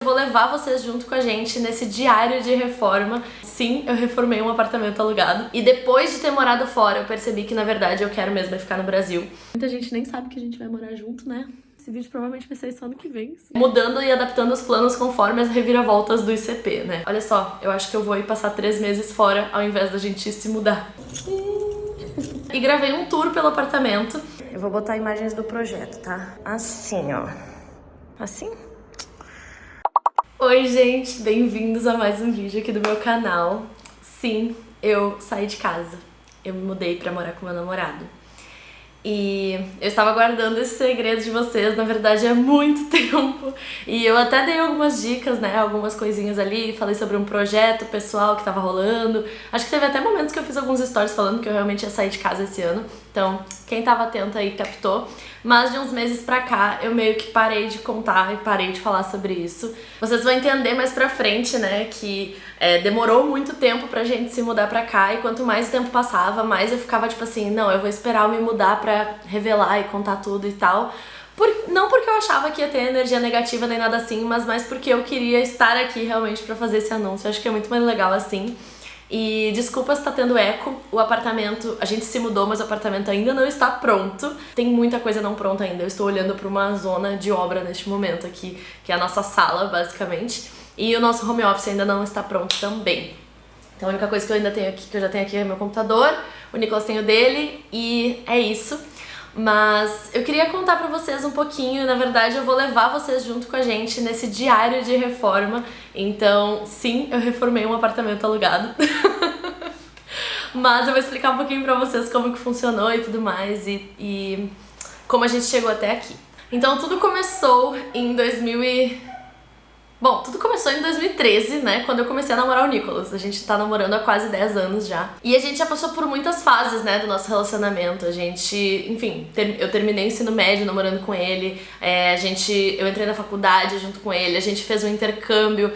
Eu vou levar vocês junto com a gente nesse diário de reforma. Sim, eu reformei um apartamento alugado. E depois de ter morado fora, eu percebi que, na verdade, eu quero mesmo é ficar no Brasil. Muita gente nem sabe que a gente vai morar junto, né? Esse vídeo provavelmente vai sair só ano que vem. Mudando e adaptando os planos conforme as reviravoltas do ICP, né? Olha só, eu acho que eu vou ir passar 3 meses fora ao invés da gente se mudar. E gravei um tour pelo apartamento. Eu vou botar imagens do projeto, tá? Assim, ó. Assim? Oi, gente! Bem-vindos a mais um vídeo aqui do meu canal. Sim, eu saí de casa. Eu me mudei pra morar com meu namorado. E eu estava guardando esse segredo de vocês, na verdade, há muito tempo. E eu até dei algumas dicas, né? Algumas coisinhas ali. Falei sobre um projeto pessoal que tava rolando. Acho que teve até momentos que eu fiz alguns stories falando que eu realmente ia sair de casa esse ano. Então, quem tava atento aí captou. Mas de uns meses pra cá, eu meio que parei de contar e parei de falar sobre isso. Vocês vão entender mais pra frente, né, que demorou muito tempo pra gente se mudar pra cá. E quanto mais o tempo passava, mais eu ficava tipo assim, não, eu vou esperar eu me mudar pra revelar e contar tudo e tal. Não porque eu achava que ia ter energia negativa nem nada assim, mas mais porque eu queria estar aqui realmente pra fazer esse anúncio. Eu acho que é muito mais legal assim. E desculpa se tá tendo eco, o apartamento, a gente se mudou, mas o apartamento ainda não está pronto. Tem muita coisa não pronta ainda, eu estou olhando para uma zona de obra neste momento aqui, que é a nossa sala, basicamente. E o nosso home office ainda não está pronto também. Então a única coisa que eu ainda tenho aqui, que eu já tenho aqui é meu computador, o Nicolas tem o dele, e é isso. Mas eu queria contar pra vocês um pouquinho, na verdade eu vou levar vocês junto com a gente nesse diário de reforma. Então, sim, eu reformei um apartamento alugado. Mas eu vou explicar um pouquinho pra vocês como que funcionou e tudo mais e como a gente chegou até aqui. Então tudo começou em Bom, tudo começou em 2013, né, quando eu comecei a namorar o Nicolas. A gente tá namorando há quase 10 anos já. E a gente já passou por muitas fases, né, do nosso relacionamento. A gente, enfim, eu terminei o ensino médio namorando com ele, eu entrei na faculdade junto com ele, a gente fez um intercâmbio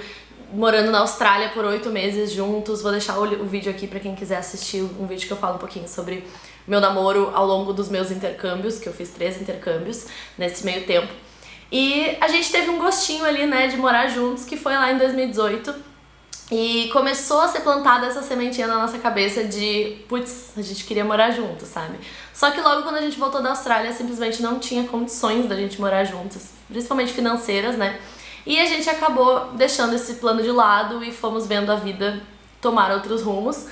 morando na Austrália por 8 meses juntos. Vou deixar o vídeo aqui pra quem quiser assistir, um vídeo que eu falo um pouquinho sobre meu namoro ao longo dos meus intercâmbios, que eu fiz 3 intercâmbios nesse meio tempo. E a gente teve um gostinho ali, né, de morar juntos, que foi lá em 2018. E começou a ser plantada essa sementinha na nossa cabeça de, putz, a gente queria morar juntos, sabe? Só que logo quando a gente voltou da Austrália, simplesmente não tinha condições da gente morar juntos, principalmente financeiras, né? E a gente acabou deixando esse plano de lado e fomos vendo a vida tomar outros rumos.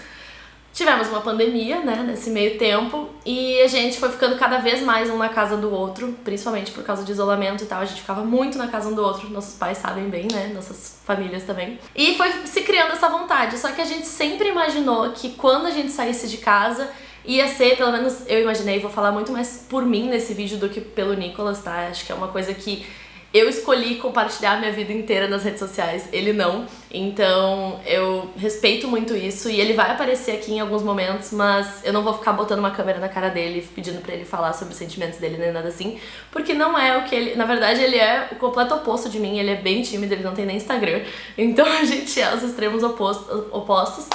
Tivemos uma pandemia, né, nesse meio tempo, e a gente foi ficando cada vez mais um na casa do outro, principalmente por causa de isolamento e tal. A gente ficava muito na casa um do outro, nossos pais sabem bem, né, nossas famílias também. E foi se criando essa vontade, só que a gente sempre imaginou que quando a gente saísse de casa ia ser, pelo menos eu imaginei, vou falar muito mais por mim nesse vídeo do que pelo Nicolas, tá? Acho que é uma coisa que eu escolhi compartilhar minha vida inteira nas redes sociais, ele não. Então eu respeito muito isso e ele vai aparecer aqui em alguns momentos, mas eu não vou ficar botando uma câmera na cara dele pedindo pra ele falar sobre os sentimentos dele nem nada assim, porque não é o que ele... Na verdade ele é o completo oposto de mim, ele é bem tímido, ele não tem nem Instagram, então a gente é os extremos opostos.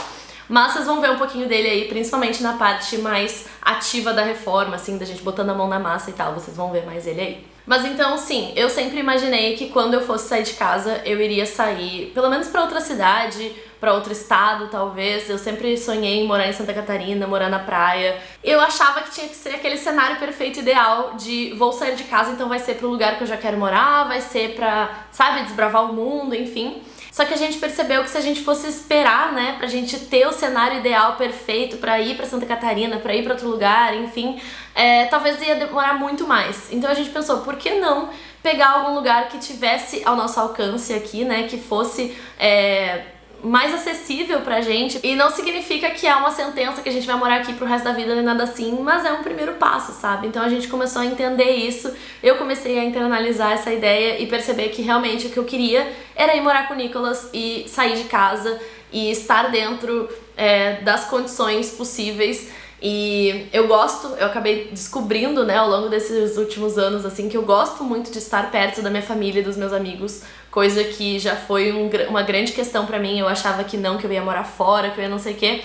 Mas vocês vão ver um pouquinho dele aí, principalmente na parte mais ativa da reforma, assim, da gente botando a mão na massa e tal, vocês vão ver mais ele aí. Mas então, sim, eu sempre imaginei que quando eu fosse sair de casa, eu iria sair, pelo menos pra outra cidade, pra outro estado, talvez. Eu sempre sonhei em morar em Santa Catarina, morar na praia. Eu achava que tinha que ser aquele cenário perfeito, ideal, de vou sair de casa, então vai ser pro lugar que eu já quero morar, vai ser pra, sabe, desbravar o mundo, enfim. Só que a gente percebeu que se a gente fosse esperar, né, pra gente ter o cenário ideal perfeito pra ir pra Santa Catarina, pra ir pra outro lugar, enfim, talvez ia demorar muito mais. Então a gente pensou, por que não pegar algum lugar que tivesse ao nosso alcance aqui, né, que fosse mais acessível pra gente. E não significa que é uma sentença que a gente vai morar aqui pro resto da vida nem nada assim, mas é um primeiro passo, sabe? Então a gente começou a entender isso, eu comecei a internalizar essa ideia e perceber que realmente o que eu queria era ir morar com o Nicolas e sair de casa e estar dentro das condições possíveis. E eu acabei descobrindo, né, ao longo desses últimos anos, assim, que eu gosto muito de estar perto da minha família e dos meus amigos, coisa que já foi uma grande questão pra mim. Eu achava que eu ia morar fora, que eu ia não sei o quê.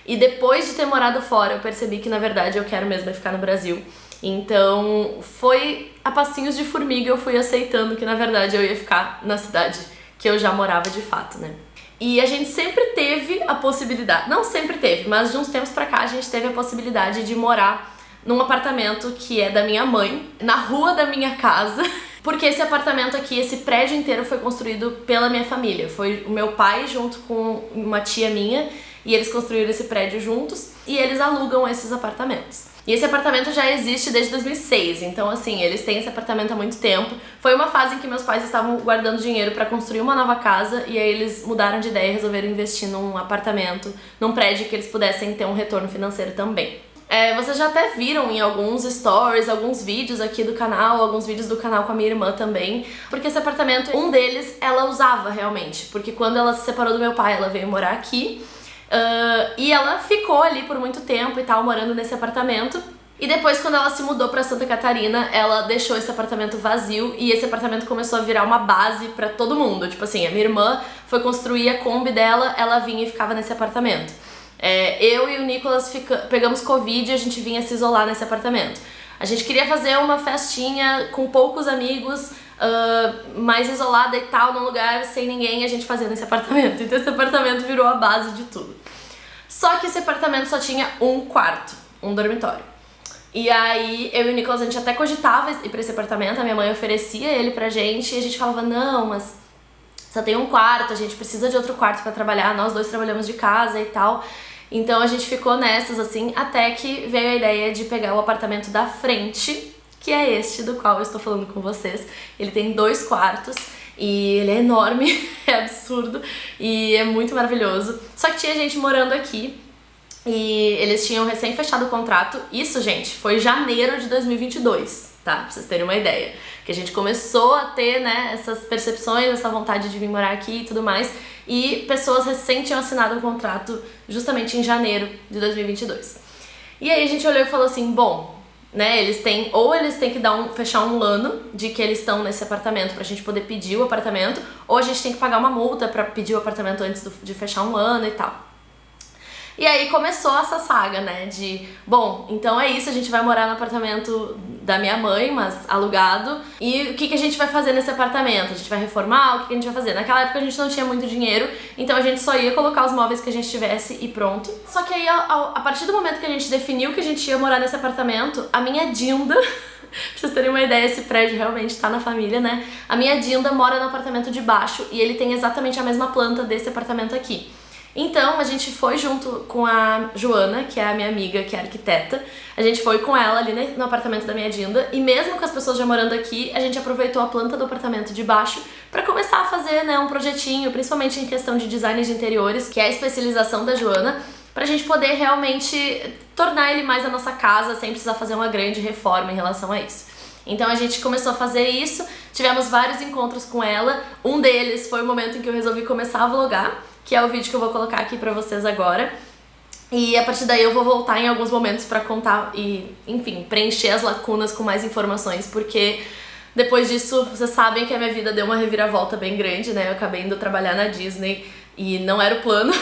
E depois de ter morado fora, eu percebi que, na verdade, eu quero mesmo ficar no Brasil. Então, foi a passinhos de formiga, eu fui aceitando que, na verdade, eu ia ficar na cidade que eu já morava de fato, né? E a gente sempre teve a possibilidade, não sempre teve, mas de uns tempos pra cá a gente teve a possibilidade de morar num apartamento que é da minha mãe, na rua da minha casa, porque esse apartamento aqui, esse prédio inteiro foi construído pela minha família. Foi o meu pai junto com uma tia minha, e eles construíram esse prédio juntos, e eles alugam esses apartamentos. E esse apartamento já existe desde 2006, então assim, eles têm esse apartamento há muito tempo. Foi uma fase em que meus pais estavam guardando dinheiro pra construir uma nova casa, e aí eles mudaram de ideia e resolveram investir num apartamento, num prédio que eles pudessem ter um retorno financeiro também. Vocês já até viram em alguns stories, alguns vídeos aqui do canal, alguns vídeos do canal com a minha irmã também, porque esse apartamento, um deles, ela usava realmente, porque quando ela se separou do meu pai, ela veio morar aqui, e ela ficou ali por muito tempo e tal, morando nesse apartamento. E depois, quando ela se mudou pra Santa Catarina, ela deixou esse apartamento vazio e esse apartamento começou a virar uma base pra todo mundo. Tipo assim, a minha irmã foi construir a Kombi dela, ela vinha e ficava nesse apartamento. Eu e o Nicolas pegamos Covid e a gente vinha se isolar nesse apartamento. A gente queria fazer uma festinha com poucos amigos, mais isolada e tal, num lugar sem ninguém, a gente fazia nesse apartamento. Então esse apartamento virou a base de tudo. Só que esse apartamento só tinha um quarto, um dormitório. E aí eu e o Nicolas, a gente até cogitava ir pra esse apartamento, a minha mãe oferecia ele pra gente e a gente falava, não, mas só tem um quarto, a gente precisa de outro quarto pra trabalhar, nós dois trabalhamos de casa e tal. Então a gente ficou nessas assim, até que veio a ideia de pegar o apartamento da frente, que é este do qual eu estou falando com vocês. Ele tem 2 quartos e ele é enorme, é absurdo e é muito maravilhoso. Só que tinha gente morando aqui e eles tinham recém fechado o contrato. Isso, gente, foi janeiro de 2022, tá? Pra vocês terem uma ideia. Que a gente começou a ter, né, essas percepções, essa vontade de vir morar aqui e tudo mais. E pessoas recém tinham assinado o contrato justamente em janeiro de 2022. E aí a gente olhou e falou assim, bom, né, eles têm que fechar um ano de que eles estão nesse apartamento pra gente poder pedir o apartamento, ou a gente tem que pagar uma multa pra pedir o apartamento antes de fechar um ano e tal. E aí começou essa saga, né, de, bom, então é isso, a gente vai morar no apartamento da minha mãe, mas alugado, e o que a gente vai fazer nesse apartamento? A gente vai reformar? O que a gente vai fazer? Naquela época a gente não tinha muito dinheiro, então a gente só ia colocar os móveis que a gente tivesse e pronto. Só que aí, a partir do momento que a gente definiu que a gente ia morar nesse apartamento, a minha Dinda... Pra vocês terem uma ideia, esse prédio realmente tá na família, né? A minha Dinda mora no apartamento de baixo e ele tem exatamente a mesma planta desse apartamento aqui. Então, a gente foi junto com a Joana, que é a minha amiga, que é arquiteta. A gente foi com ela ali no apartamento da minha Dinda. E mesmo com as pessoas já morando aqui, a gente aproveitou a planta do apartamento de baixo pra começar a fazer, né, um projetinho, principalmente em questão de design de interiores, que é a especialização da Joana, pra gente poder realmente tornar ele mais a nossa casa, sem precisar fazer uma grande reforma em relação a isso. Então a gente começou a fazer isso, tivemos vários encontros com ela. Um deles foi o momento em que eu resolvi começar a vlogar, que é o vídeo que eu vou colocar aqui pra vocês agora. E a partir daí eu vou voltar em alguns momentos pra contar e, enfim, preencher as lacunas com mais informações, porque depois disso, vocês sabem que a minha vida deu uma reviravolta bem grande, né? Eu acabei indo trabalhar na Disney e não era o plano.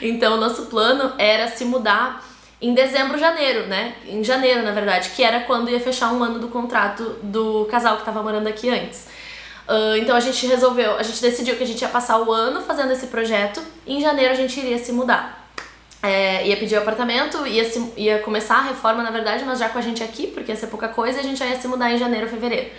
Então o nosso plano era se mudar em dezembro, janeiro, né? Em janeiro, na verdade, que era quando ia fechar um ano do contrato do casal que tava morando aqui antes. Então a gente decidiu que a gente ia passar o ano fazendo esse projeto e em janeiro a gente iria se mudar. Ia pedir o apartamento, ia começar a reforma, na verdade, mas já com a gente aqui, porque ia ser pouca coisa, e a gente já ia se mudar em janeiro ou fevereiro.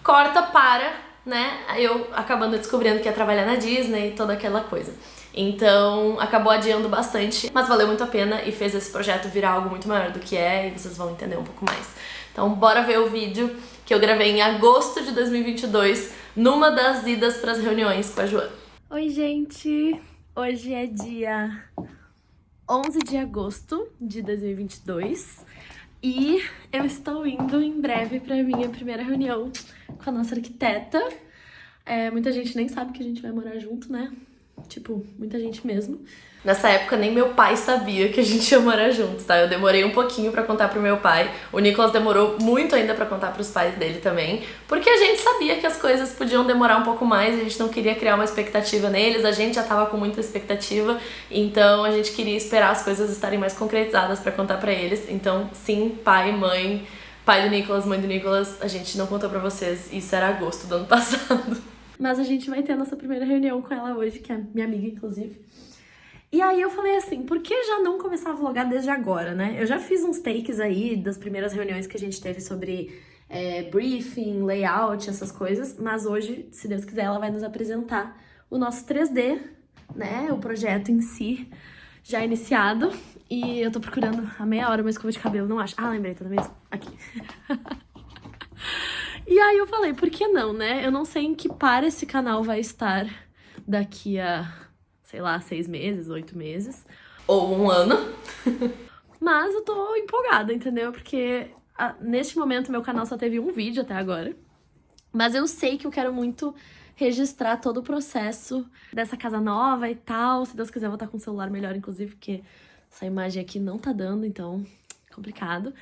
Corta para, né, eu acabando descobrindo que ia trabalhar na Disney e toda aquela coisa. Então acabou adiando bastante, mas valeu muito a pena e fez esse projeto virar algo muito maior do que é, e vocês vão entender um pouco mais. Então bora ver o vídeo que eu gravei em agosto de 2022, numa das idas para as reuniões com a Joana. Oi, gente! Hoje é dia 11 de agosto de 2022 e eu estou indo em breve para a minha primeira reunião com a nossa arquiteta. Muita gente nem sabe que a gente vai morar junto, né? Tipo, muita gente mesmo. Nessa época nem meu pai sabia que a gente ia morar juntos, tá? Eu demorei um pouquinho pra contar pro meu pai. O Nicolas demorou muito ainda pra contar pros pais dele também, porque a gente sabia que as coisas podiam demorar um pouco mais, a gente não queria criar uma expectativa neles, a gente já tava com muita expectativa, então a gente queria esperar as coisas estarem mais concretizadas pra contar pra eles. Então, sim, pai, mãe, pai do Nicolas, mãe do Nicolas, a gente não contou pra vocês, isso era agosto do ano passado. Mas a gente vai ter a nossa primeira reunião com ela hoje, que é minha amiga, inclusive. E aí eu falei assim, por que já não começar a vlogar desde agora, né? Eu já fiz uns takes aí das primeiras reuniões que a gente teve sobre briefing, layout, essas coisas. Mas hoje, se Deus quiser, ela vai nos apresentar o nosso 3D, né? O projeto em si, já iniciado. E eu tô procurando há meia hora uma escova de cabelo, não acho. Ah, lembrei, tá mesmo? Aqui. E aí eu falei, por que não, né? Eu não sei em que par esse canal vai estar daqui a, sei lá, 6 meses, 8 meses. Ou 1 ano. Mas eu tô empolgada, entendeu? Porque neste momento meu canal só teve um vídeo até agora. Mas eu sei que eu quero muito registrar todo o processo dessa casa nova e tal. Se Deus quiser, eu vou estar com um celular melhor, inclusive, porque essa imagem aqui não tá dando, então complicado.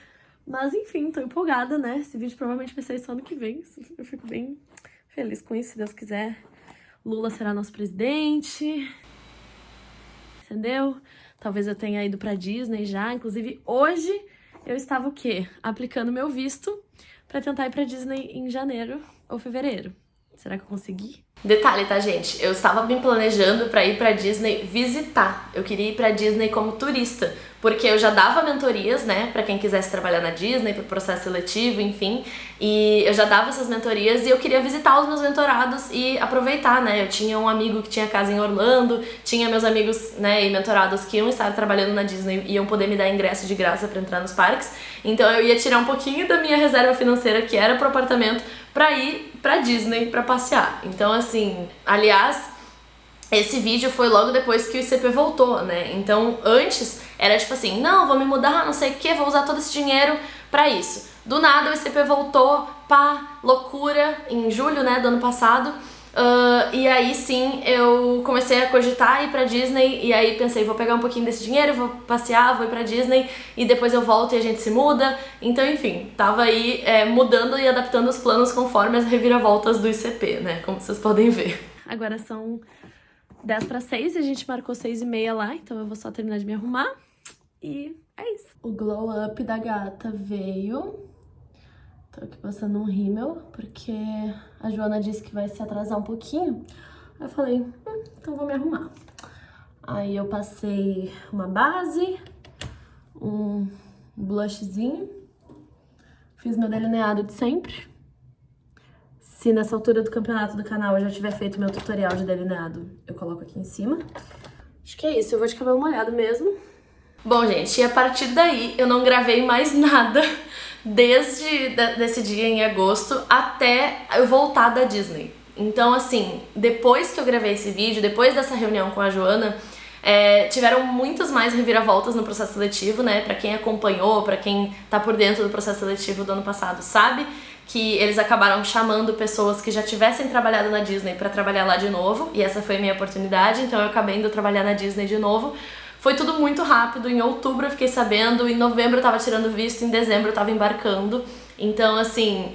Mas enfim, tô empolgada, né? Esse vídeo provavelmente vai sair só ano que vem. Eu fico bem feliz com isso, se Deus quiser. Lula será nosso presidente. Entendeu? Talvez eu tenha ido pra Disney já. Inclusive, hoje eu estava o quê? Aplicando meu visto pra tentar ir pra Disney em janeiro ou fevereiro. Será que eu consegui? Detalhe, tá, gente? Eu estava me planejando pra ir pra Disney visitar. Eu queria ir pra Disney como turista, porque eu já dava mentorias, né, pra quem quisesse trabalhar na Disney, pro processo seletivo, enfim. E eu já dava essas mentorias e eu queria visitar os meus mentorados e aproveitar, né? Eu tinha um amigo que tinha casa em Orlando, tinha meus amigos, né, e mentorados que iam estar trabalhando na Disney e iam poder me dar ingresso de graça pra entrar nos parques. Então eu ia tirar um pouquinho da minha reserva financeira, que era pro apartamento, pra ir pra Disney pra passear. Então, assim, aliás, esse vídeo foi logo depois que o ICP voltou, né? Então, antes era tipo assim, não, vou me mudar, não sei o que, vou usar todo esse dinheiro pra isso. Do nada o ICP voltou, pá, loucura, em julho, né, do ano passado. E aí sim, eu comecei a cogitar ir pra Disney, e aí pensei, vou pegar um pouquinho desse dinheiro, vou passear, vou ir pra Disney, e depois eu volto e a gente se muda. Então, enfim, tava aí mudando e adaptando os planos conforme as reviravoltas do ICP, né, como vocês podem ver. Agora são 10:06 e a gente marcou 6:30 lá, então eu vou só terminar de me arrumar, e é isso. O glow up da gata veio. Tô aqui passando um rímel, porque a Joana disse que vai se atrasar um pouquinho. Aí eu falei, então vou me arrumar. Aí eu passei uma base, um blushzinho, fiz meu delineado de sempre. Se nessa altura do campeonato do canal eu já tiver feito meu tutorial de delineado, eu coloco aqui em cima. Acho que é isso, eu vou de cabelo molhado mesmo. Bom, gente, e a partir daí eu não gravei mais nada desde desse dia em agosto até eu voltar da Disney. Então, assim, depois que eu gravei esse vídeo, depois dessa reunião com a Joana, tiveram muitas mais reviravoltas no processo seletivo, né? Pra quem acompanhou, pra quem tá por dentro do processo seletivo do ano passado, sabe que eles acabaram chamando pessoas que já tivessem trabalhado na Disney pra trabalhar lá de novo, e essa foi a minha oportunidade, então eu acabei indo trabalhar na Disney de novo. Foi tudo muito rápido, em outubro eu fiquei sabendo, em novembro eu tava tirando visto, em dezembro eu tava embarcando. Então, assim,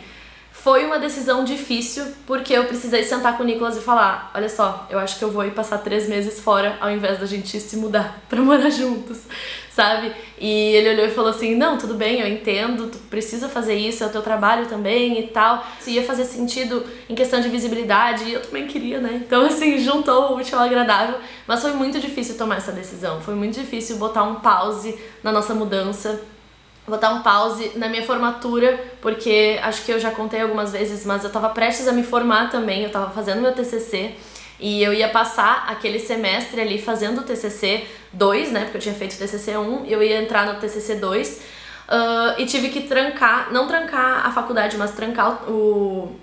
foi uma decisão difícil, porque eu precisei sentar com o Nicolas e falar, olha só, eu acho que eu vou ir passar 3 meses fora, ao invés da gente se mudar pra morar juntos, sabe? E ele olhou e falou assim, não, tudo bem, eu entendo, tu precisa fazer isso, é o teu trabalho também e tal. Se ia fazer sentido em questão de visibilidade, e eu também queria, né? Então, assim, juntou o útil ao agradável, mas foi muito difícil tomar essa decisão, foi muito difícil botar um pause na nossa mudança, botar um pause na minha formatura, porque acho que eu já contei algumas vezes, mas eu tava prestes a me formar também, eu tava fazendo meu TCC, e eu ia passar aquele semestre ali fazendo o TCC 2, né, porque eu tinha feito o TCC 1, eu ia entrar no TCC 2, e tive que trancar, não trancar a faculdade, mas trancar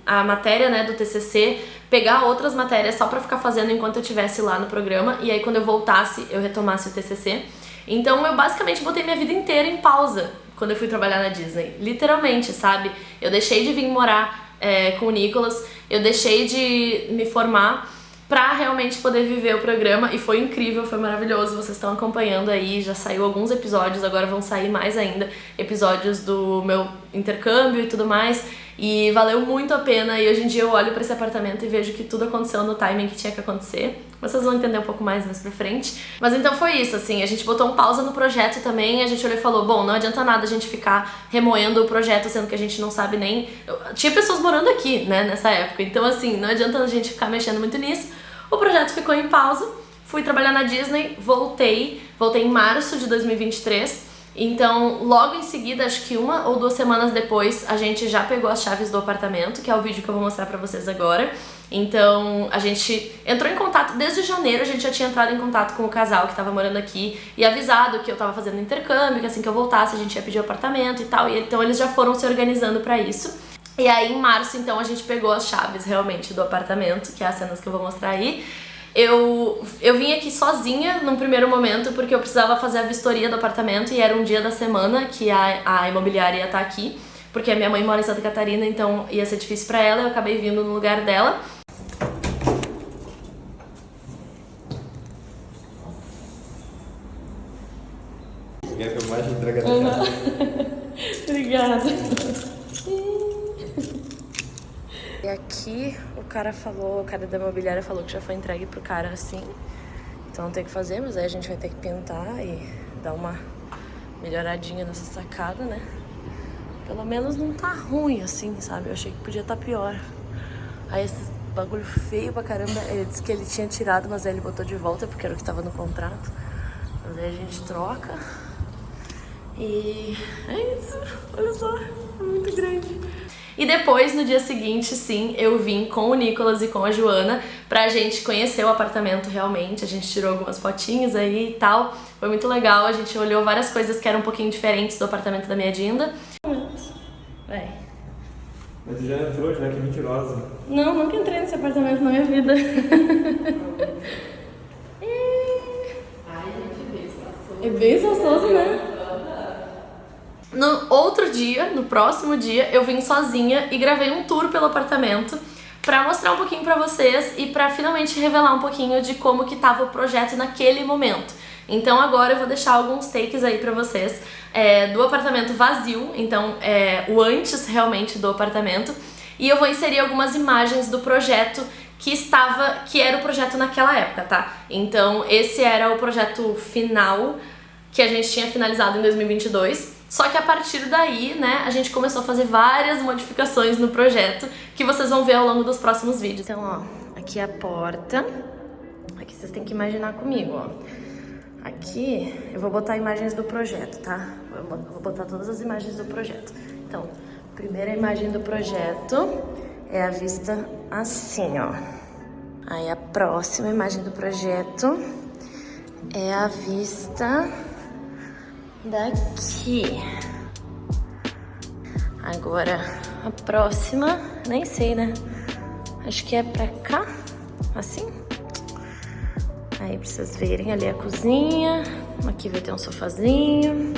a matéria, né, do TCC, pegar outras matérias só pra ficar fazendo enquanto eu estivesse lá no programa, e aí quando eu voltasse, eu retomasse o TCC. Então eu basicamente botei minha vida inteira em pausa quando eu fui trabalhar na Disney, literalmente, sabe? Eu deixei de vir morar com o Nicolas, eu deixei de me formar pra realmente poder viver o programa, e foi incrível, foi maravilhoso, vocês estão acompanhando aí, já saiu alguns episódios, agora vão sair mais ainda, episódios do meu intercâmbio e tudo mais, E valeu muito a pena, e hoje em dia eu olho pra esse apartamento e vejo que tudo aconteceu no timing que tinha que acontecer. Vocês vão entender um pouco mais pra frente. Mas então foi isso, assim, a gente botou um pausa no projeto também, a gente olhou e falou, bom, não adianta nada a gente ficar remoendo o projeto, sendo que a gente não sabe nem... Tinha pessoas morando aqui, né, nessa época, então assim, não adianta a gente ficar mexendo muito nisso. O projeto ficou em pausa, fui trabalhar na Disney, voltei em março de 2023, então logo em seguida, acho que 1 ou 2 semanas depois, a gente já pegou as chaves do apartamento, que é o vídeo que eu vou mostrar pra vocês agora. Então a gente entrou em contato, desde janeiro a gente já tinha entrado em contato com o casal que tava morando aqui e avisado que eu tava fazendo intercâmbio, que assim que eu voltasse a gente ia pedir o apartamento e tal, e então eles já foram se organizando pra isso. E aí em março então a gente pegou as chaves realmente do apartamento, que é as cenas que eu vou mostrar aí. Eu vim aqui sozinha num primeiro momento porque eu precisava fazer a vistoria do apartamento e era um dia da semana que a imobiliária ia estar aqui, porque a minha mãe mora em Santa Catarina, então ia ser difícil pra ela, eu acabei vindo no lugar dela. Quer que eu mais entrega da casa? Obrigada. E aqui o cara da imobiliária falou que já foi entregue pro cara assim. Então não tem o que fazer, mas aí a gente vai ter que pintar e dar uma melhoradinha nessa sacada, né? Pelo menos não tá ruim assim, sabe? Eu achei que podia estar pior. Aí esse bagulho feio pra caramba, ele disse que ele tinha tirado, mas aí ele botou de volta porque era o que tava no contrato. Mas aí a gente troca. E é isso, olha só, é muito grande. E depois, no dia seguinte, sim, eu vim com o Nicolas e com a Joana pra gente conhecer o apartamento realmente. A gente tirou algumas fotinhas aí e tal. Foi muito legal, a gente olhou várias coisas que eram um pouquinho diferentes do apartamento da minha Dinda. Vai. Mas já entrou, já, que mentirosa. Não, nunca entrei nesse apartamento na minha vida. É bem espaçoso, né? No outro dia, no próximo dia, eu vim sozinha e gravei um tour pelo apartamento pra mostrar um pouquinho pra vocês e pra finalmente revelar um pouquinho de como que tava o projeto naquele momento. Então agora eu vou deixar alguns takes aí pra vocês do apartamento vazio, então o antes realmente do apartamento, e eu vou inserir algumas imagens do projeto que era o projeto naquela época, tá? Então esse era o projeto final que a gente tinha finalizado em 2022. Só que a partir daí, né, a gente começou a fazer várias modificações no projeto que vocês vão ver ao longo dos próximos vídeos. Então, ó, aqui é a porta. Aqui vocês têm que imaginar comigo, ó. Aqui eu vou botar imagens do projeto, tá? Eu vou botar todas as imagens do projeto. Então, a primeira imagem do projeto é a vista assim, ó. Aí a próxima imagem do projeto é a vista daqui. Agora a próxima, nem sei, né? Acho que é pra cá, assim. Aí pra vocês verem, ali é a cozinha. Aqui vai ter um sofazinho.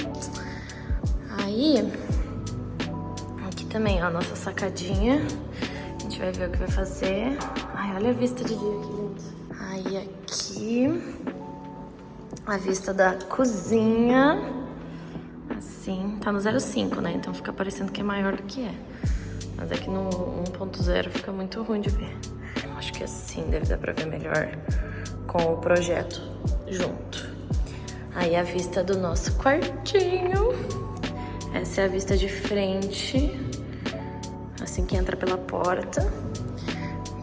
Aí aqui também, ó, a nossa sacadinha. A gente vai ver o que vai fazer. Ai, olha a vista de dia, que lindo. Aí aqui a vista da cozinha. Assim, tá no 0,5, né? Então fica parecendo que é maior do que é. Mas aqui no 1.0 fica muito ruim de ver. Acho que assim deve dar pra ver melhor com o projeto junto. Aí a vista do nosso quartinho. Essa é a vista de frente, assim que entra pela porta.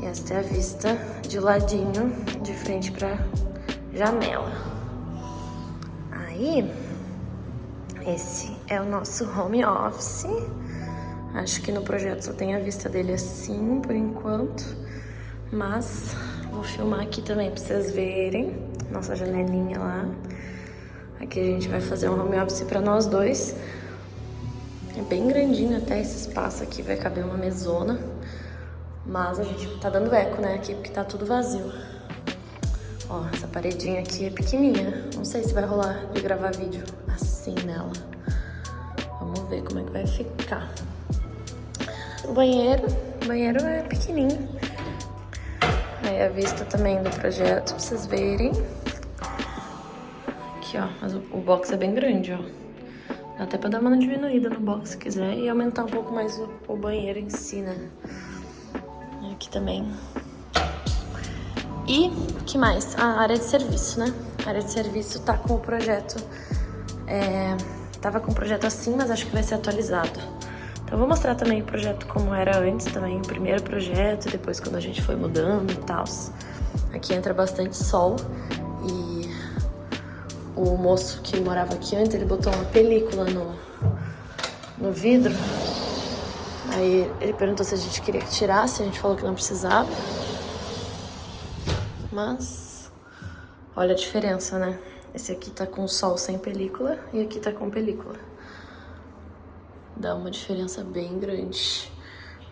E essa é a vista de ladinho, de frente pra janela. Aí, esse é o nosso home office. Acho que no projeto só tem a vista dele assim, por enquanto. Mas vou filmar aqui também pra vocês verem. Nossa janelinha lá. Aqui a gente vai fazer um home office pra nós dois. É bem grandinho até esse espaço aqui, vai caber uma mesona. Mas a gente tá dando eco, né, aqui, porque tá tudo vazio. Ó, essa paredinha aqui é pequenininha. Não sei se vai rolar de gravar vídeo assim nela. Vamos ver como é que vai ficar. O banheiro é pequenininho. Aí a vista também do projeto, pra vocês verem. Aqui, ó, mas o box é bem grande, ó. Dá até pra dar uma diminuída no box se quiser e aumentar um pouco mais o banheiro em si, né? Aqui também. E o que mais? A área de serviço, né? A área de serviço tá com o projeto. Tava com o projeto assim, mas acho que vai ser atualizado. Então eu vou mostrar também o projeto como era antes também, o primeiro projeto, depois quando a gente foi mudando e tal. Aqui entra bastante sol e o moço que morava aqui antes, ele botou uma película no vidro. Aí ele perguntou se a gente queria que tirasse, a gente falou que não precisava. Mas olha a diferença, né? Esse aqui tá com sol sem película e aqui tá com película. Dá uma diferença bem grande.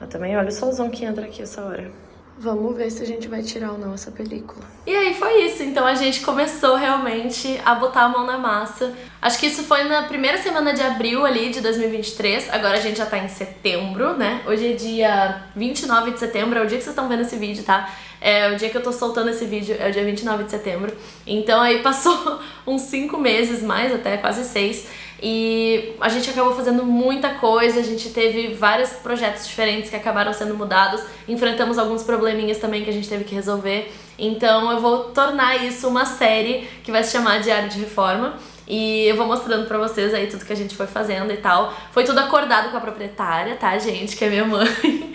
Mas também olha o solzão que entra aqui essa hora. Vamos ver se a gente vai tirar ou não essa película. E aí foi isso, então a gente começou realmente a botar a mão na massa. Acho que isso foi na primeira semana de abril ali de 2023, agora a gente já tá em setembro, né? Hoje é dia 29 de setembro, é o dia que vocês estão vendo esse vídeo, tá? É o dia que eu tô soltando esse vídeo, é o dia 29 de setembro. Então aí passou uns 5 meses mais, até quase 6. E a gente acabou fazendo muita coisa, a gente teve vários projetos diferentes que acabaram sendo mudados, enfrentamos alguns probleminhas também que a gente teve que resolver. Então eu vou tornar isso uma série que vai se chamar Diário de Reforma. E eu vou mostrando pra vocês aí tudo que a gente foi fazendo e tal. Foi tudo acordado com a proprietária, tá, gente? Que é minha mãe.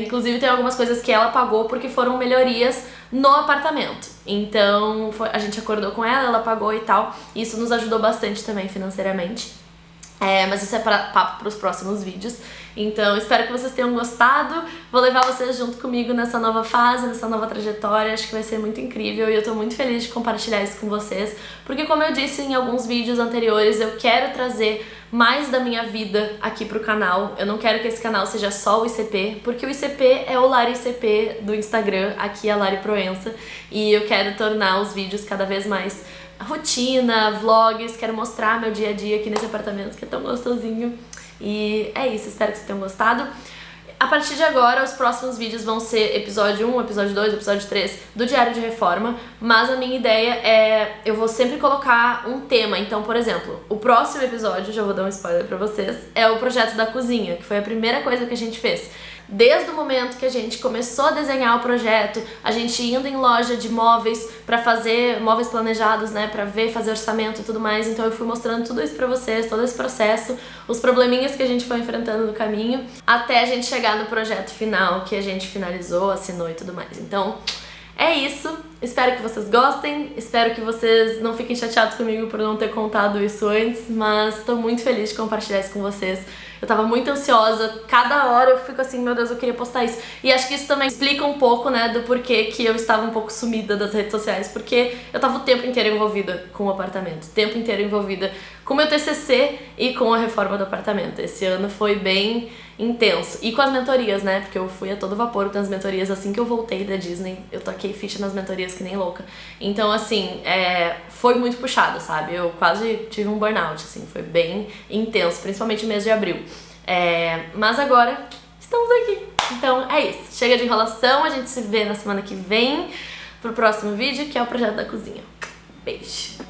Inclusive tem algumas coisas que ela pagou porque foram melhorias no apartamento. Então a gente acordou com ela pagou e tal. E isso nos ajudou bastante também financeiramente. Mas isso é papo pros próximos vídeos. Então espero que vocês tenham gostado. Vou levar vocês junto comigo nessa nova fase, nessa nova trajetória. Acho que vai ser muito incrível e eu tô muito feliz de compartilhar isso com vocês. Porque como eu disse em alguns vídeos anteriores, eu quero trazer mais da minha vida aqui pro canal. Eu não quero que esse canal seja só o ICP, porque o ICP é o Lari ICP do Instagram, aqui é a Lari Proença. E eu quero tornar os vídeos cada vez mais rotina, vlogs, quero mostrar meu dia a dia aqui nesse apartamento que é tão gostosinho. E é isso, espero que vocês tenham gostado. A partir de agora, os próximos vídeos vão ser episódio 1, episódio 2, episódio 3 do Diário de Reforma, mas a minha ideia é, eu vou sempre colocar um tema. Então, por exemplo, o próximo episódio, já vou dar um spoiler pra vocês, é o projeto da cozinha, que foi a primeira coisa que a gente fez. Desde o momento que a gente começou a desenhar o projeto, a gente indo em loja de móveis pra fazer móveis planejados, né, pra ver, fazer orçamento e tudo mais. Então eu fui mostrando tudo isso pra vocês, todo esse processo, os probleminhas que a gente foi enfrentando no caminho, até a gente chegar no projeto final, que a gente finalizou, assinou e tudo mais. Então é isso, espero que vocês gostem, espero que vocês não fiquem chateados comigo por não ter contado isso antes, mas tô muito feliz de compartilhar isso com vocês. Eu tava muito ansiosa, cada hora eu fico assim, meu Deus, eu queria postar isso. E acho que isso também explica um pouco, né, do porquê que eu estava um pouco sumida das redes sociais, porque eu tava o tempo inteiro envolvida com o apartamento, o tempo inteiro envolvida com o meu TCC e com a reforma do apartamento. Esse ano foi bem intenso. E com as mentorias, né, porque eu fui a todo vapor com as mentorias assim que eu voltei da Disney. Eu toquei ficha nas mentorias que nem louca. Então, assim, foi muito puxado, sabe? Eu quase tive um burnout, assim, foi bem intenso, principalmente no mês de abril. Mas agora estamos aqui. Então é isso. Chega de enrolação, a gente se vê na semana que vem pro próximo vídeo, que é o projeto da cozinha. Beijo!